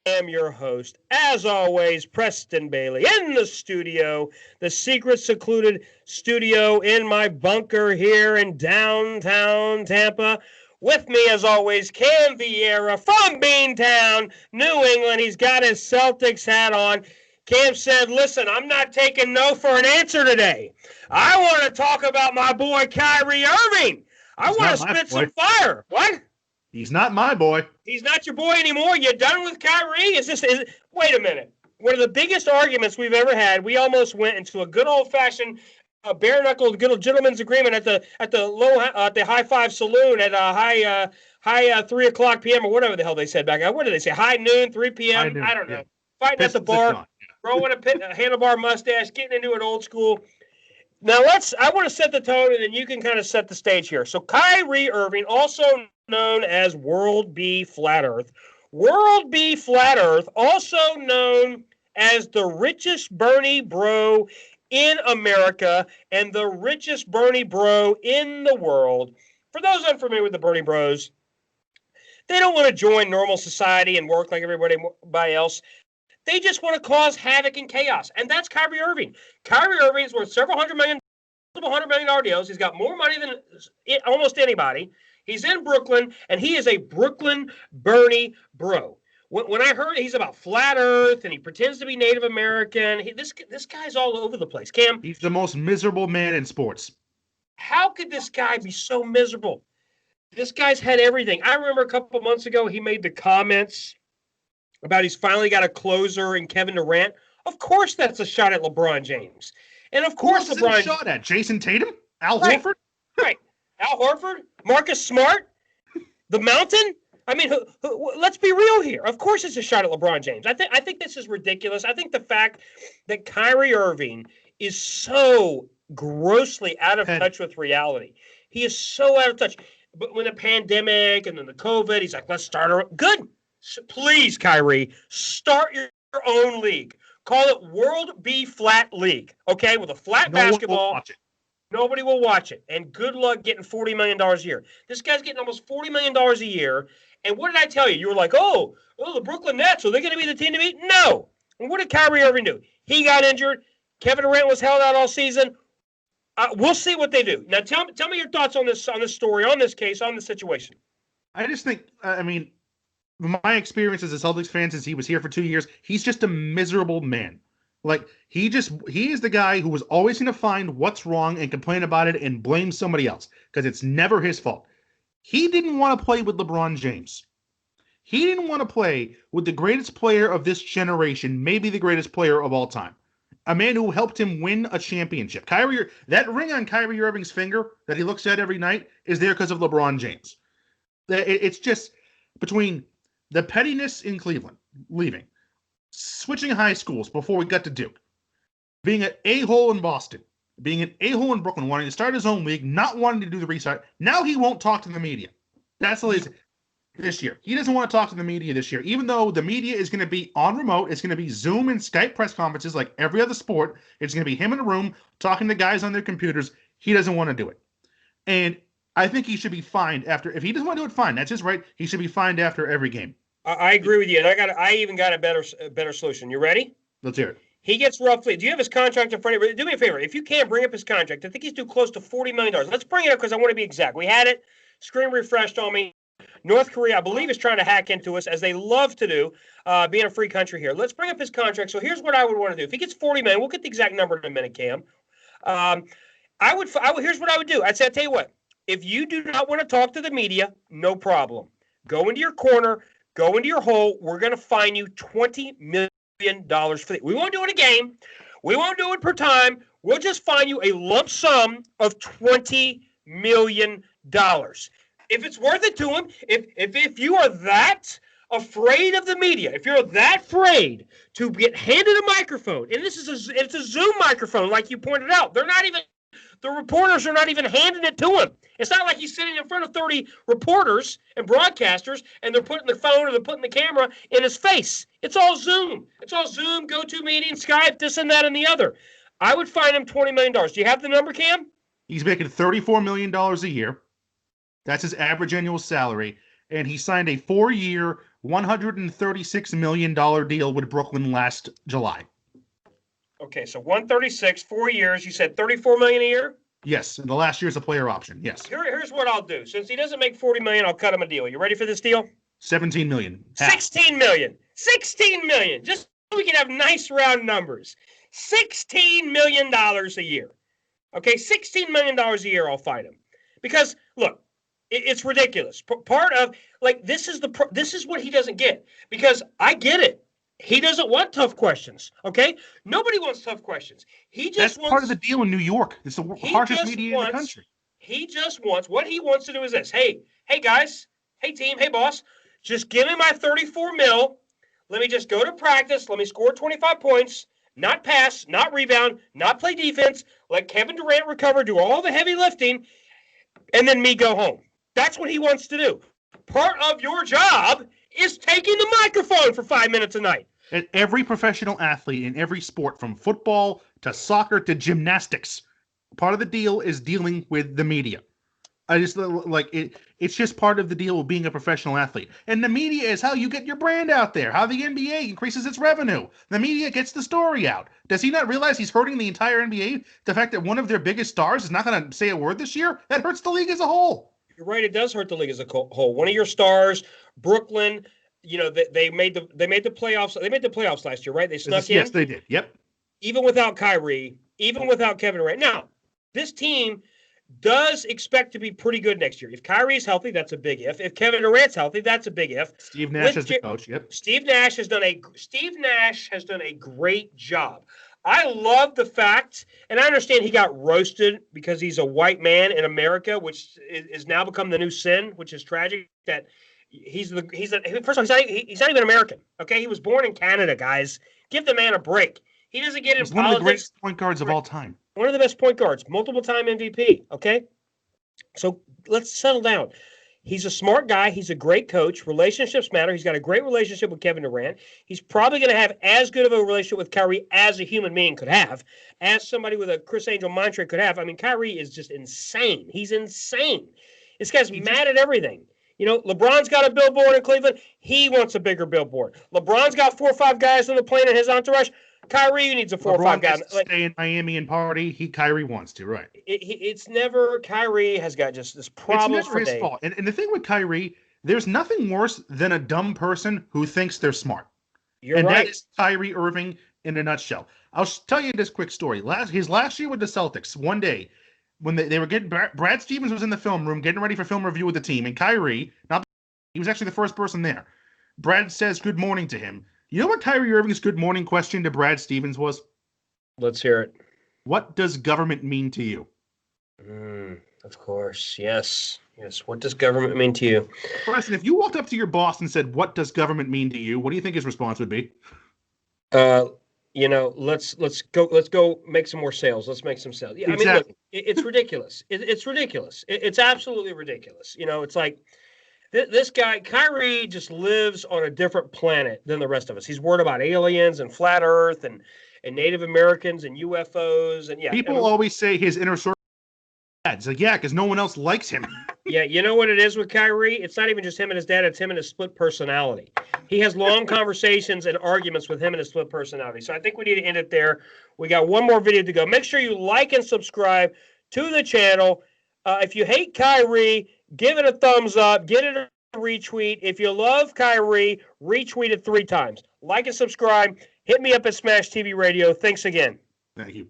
am your host, as always, Preston Bailey, in the studio, the secret secluded studio in my bunker here in downtown Tampa. With me, as always, Cam Vieira from Beantown, New England. He's got his Celtics hat on. Cam said, listen, I'm not taking no for an answer today. I want to talk about my boy Kyrie Irving. I He's want to not my spit boy. some fire. What? He's not my boy. He's not your boy anymore. You're done with Kyrie. Wait a minute. One of the biggest arguments we've ever had. We almost went into a good old fashioned bare knuckled good gentleman's agreement at the high five saloon at high 3 o'clock p.m. or whatever the hell they said back then. What did they say? High noon, 3 p.m. I don't know. Yeah. Fighting at the bar, growing a handlebar mustache, getting into it old school. Now I want to set the tone, and then you can kind of set the stage here. So Kyrie Irving, also known as World B. Flat Earth. World B. Flat Earth, also known as the richest Bernie bro in America and the richest Bernie bro in the world. For those unfamiliar with the Bernie bros, they don't want to join normal society and work like everybody else. They just want to cause havoc and chaos. And that's Kyrie Irving. Kyrie Irving is worth several $100 million deals. He's got more money than almost anybody. He's in Brooklyn, and he is a Brooklyn Bernie bro. When I heard he's about flat Earth and he pretends to be Native American, this guy's all over the place. Cam, he's the most miserable man in sports. How could this guy be so miserable? This guy's had everything. I remember a couple of months ago he made the comments about he's finally got a closer in Kevin Durant. Of course, that's a shot at LeBron James, and of course, LeBron. A shot at Jason Tatum, Al Horford, right? Al Horford, Marcus Smart, the Mountain. I mean, let's be real here. Of course, it's a shot at LeBron James. I think this is ridiculous. I think the fact that Kyrie Irving is so grossly out of touch with reality. He is so out of touch. But when the pandemic and then the COVID, he's like, let's start. Good. Please, Kyrie, start your own league. Call it World B. Flat League, okay, with a flat basketball. Nobody will watch it. And good luck getting $40 million a year. This guy's getting almost $40 million a year. And what did I tell you? You were like, oh, the Brooklyn Nets, are they going to be the team to beat? No. And what did Kyrie Irving do? He got injured. Kevin Durant was held out all season. We'll see what they do. Now, tell me your thoughts on this story, on this case, on the situation. I just think, my experience as a Celtics fan since he was here for 2 years, he's just a miserable man. Like, he is the guy who was always going to find what's wrong and complain about it and blame somebody else because it's never his fault. He didn't want to play with LeBron James. He didn't want to play with the greatest player of this generation, maybe the greatest player of all time. A man who helped him win a championship. That ring on Kyrie Irving's finger that he looks at every night is there because of LeBron James. It's just between the pettiness in Cleveland, leaving, switching high schools before we got to Duke, being an a-hole in Boston, being an a-hole in Brooklyn, wanting to start his own league, not wanting to do the restart. Now he won't talk to the media. That's the latest. This year. He doesn't want to talk to the media this year, even though the media is going to be on remote. It's going to be Zoom and Skype press conferences like every other sport. It's going to be him in a room talking to guys on their computers. He doesn't want to do it. And I think he should be fined after. If he doesn't want to do it, fine. That's his right. He should be fined after every game. I agree with you. And I even got a better solution. You ready? Let's hear it. He gets roughly. Do you have his contract in front of you? Do me a favor. If you can't bring up his contract, I think he's due close to $40 million. Let's bring it up because I want to be exact. We had it. Screen refreshed on me. North Korea, I believe, is trying to hack into us, as they love to do, being a free country here. Let's bring up his contract. So here's what I would want to do. If he gets $40 million, we'll get the exact number in a minute, Cam. Here's what I would do. I'd say, I'll tell you what. If you do not want to talk to the media, no problem. Go into your corner. Go into your hole. We're going to fine you $20 million for it. We won't do it a game. We won't do it per time. We'll just fine you a lump sum of $20 million. If it's worth it to him, if you are that afraid of the media, if you're that afraid to get handed a microphone, and it's a Zoom microphone, like you pointed out, the reporters are not even handing it to him. It's not like he's sitting in front of 30 reporters and broadcasters, and they're putting the phone or they're putting the camera in his face. It's all Zoom. It's all Zoom, GoToMeeting, Skype, this and that and the other. I would fine him $20 million. Do you have the number, Cam? He's making $34 million a year. That's his average annual salary. And he signed a 4-year, $136 million deal with Brooklyn last July. Okay, so 136, 4 years. You said $34 million a year? Yes, and the last year's a player option. Yes. Here's what I'll do. Since he doesn't make $40 million, I'll cut him a deal. You ready for this deal? $17 million. Half. $16 million. $16 million. Just so we can have nice round numbers. $16 million a year. Okay, $16 million a year I'll fight him. Because, look, it's ridiculous. Part of, like, this is what he doesn't get. Because I get it. He doesn't want tough questions, okay? Nobody wants tough questions. That's part of the deal in New York. It's the harshest media in the country. He just wants, what he wants to do is this. Hey guys, hey team, hey boss, just give me my 34 mil. Let me just go to practice. Let me score 25 points, not pass, not rebound, not play defense. Let Kevin Durant recover, do all the heavy lifting, and then me go home. That's what he wants to do. Part of your job is taking the microphone for 5 minutes a night. And every professional athlete in every sport, from football to soccer to gymnastics, part of the deal is dealing with the media. I just like it. It's just part of the deal of being a professional athlete. And the media is how you get your brand out there, how the NBA increases its revenue. The media gets the story out. Does he not realize he's hurting the entire NBA? The fact that one of their biggest stars is not going to say a word this year? That hurts the league as a whole. You're right. It does hurt the league as a whole. One of your stars, Brooklyn, you know, they made the playoffs. They made the playoffs last year, right? They snuck in. Yes, they did. Yep. Even without Kyrie, even without Kevin Durant. Now, this team does expect to be pretty good next year. If Kyrie's healthy, that's a big if. If Kevin Durant's healthy, that's a big if. Steve Nash is the coach. Yep. Steve Nash has done a great job. I love the fact, and I understand he got roasted because he's a white man in America, which is now become the new sin, which is tragic. That first of all, he's not even American. Okay, he was born in Canada, guys. Give the man a break. He doesn't get in politics. One of the greatest point guards of all time. One of the best point guards, multiple-time MVP. Okay, so let's settle down. He's a smart guy. He's a great coach. Relationships matter. He's got a great relationship with Kevin Durant. He's probably going to have as good of a relationship with Kyrie as a human being could have, as somebody with a Chris Angel mind trick could have. I mean, Kyrie is just insane. He's insane. This guy's mad at everything. You know, LeBron's got a billboard in Cleveland. He wants a bigger billboard. LeBron's got 4 or 5 guys on the plane in his entourage. Kyrie needs a 4 or 5 guys. Stay in Miami and party. Kyrie wants to, right? It's never. Kyrie has got just this problem. It's never his fault. And the thing with Kyrie, there's nothing worse than a dumb person who thinks they're smart. You're right. That is Kyrie Irving in a nutshell. I'll tell you this quick story. His last year with the Celtics, one day when they were getting Brad Stevens was in the film room getting ready for film review with the team, and Kyrie, he was actually the first person there. Brad says good morning to him. You know what Kyrie Irving's good morning question to Brad Stevens was? Let's hear it. What does government mean to you? Of course. Yes. What does government mean to you? Preston, if you walked up to your boss and said, what does government mean to you? What do you think his response would be? You know, let's go make some more sales. Let's make some sales. Yeah, exactly. I mean, look, it's ridiculous. It's ridiculous. It's absolutely ridiculous. You know, it's like this guy, Kyrie, just lives on a different planet than the rest of us. He's worried about aliens and flat Earth and Native Americans and UFOs. And people always say his inner circle. It's like, because no one else likes him. Yeah, you know what it is with Kyrie? It's not even just him and his dad. It's him and his split personality. He has long conversations and arguments with him and his split personality. So I think we need to end it there. We got one more video to go. Make sure you like and subscribe to the channel. If you hate Kyrie, give it a thumbs up. Get it a retweet. If you love Kyrie, retweet it 3 times. Like and subscribe. Hit me up at Smash TV Radio. Thanks again. Thank you.